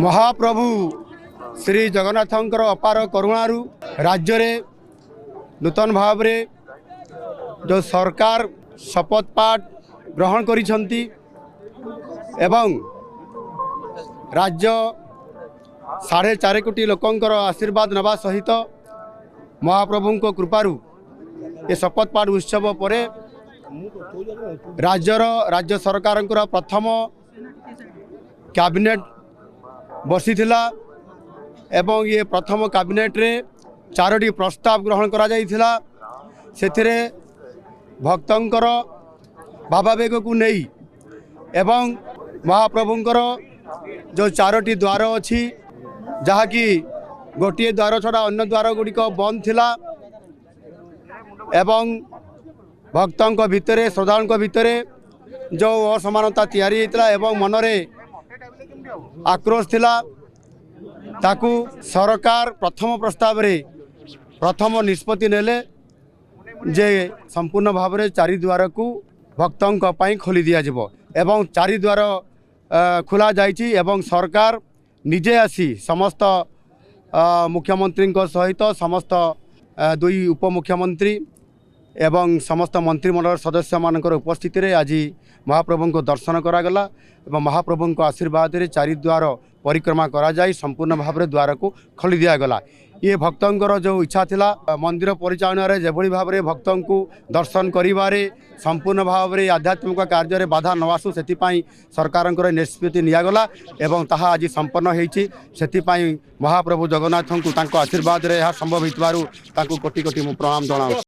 महाप्रभु श्री जगन्नाथंकर अपार करुणारू राज्य रे नूतन भाव रे जो सरकार शपथ पाठ ग्रहण करिसंती एवं राज्य 4.5 कोटी लोकंकर आशीर्वाद नवा सहित महाप्रभु को कृपारू ये शपथ पाठ उत्सव पर राज्य सरकार प्रथम कैबिनेट बसीथिला एवं ये प्रथम कैबिनेट रे 4टी प्रस्ताव ग्रहण करा जाइथिला। सेथिरे भक्तंकर भावावेग को नहीं एवं महाप्रभुंकर जो 4टी द्वार अच्छी जहाँकि गोटे द्वार छड़ा अन्य द्वार गुड़िक बंद थिला एवं भक्तों भितर श्रद्धालुओं भितर जो असमानता तैयारी होता एवं मनरे आक्रोश थिला ताकू सरकार प्रथम प्रस्ताव रे प्रथम निष्पत्ति नेले जे संपूर्ण भाव में 4 द्वार को भक्तों पाई खोली दिया जिवो एवं 4 द्वार खोला जाइछि एवं सरकार निजे आसी समस्त मुख्यमंत्री सहित समस्त 2 उपमुख्यमंत्री एवं समस्त मंत्रिमंडल सदस्य मानकर उपस्थिति रे आज महाप्रभु को दर्शन करागला एवं महाप्रभु को आशीर्वाद रे 4 द्वार परिक्रमा करा जाई संपूर्ण भाव में द्वार को खोली दियागला। ये भक्तों जो इच्छा थिला मंदिर परिचालन रे जेभली भाव में भक्तों को दर्शन करिबारे संपूर्ण भाव में आध्यात्मिक कार्य रे बाधा न आसू सेतिपाई सरकार निष्पत्ति नियागला एवं ताहा आज संपन्न होईछि। सेतिपाई महाप्रभु जगन्नाथ को तांको आशीर्वाद रे यह संभव होइतबारु तांको कोटि कोटि प्रणाम जणाउ।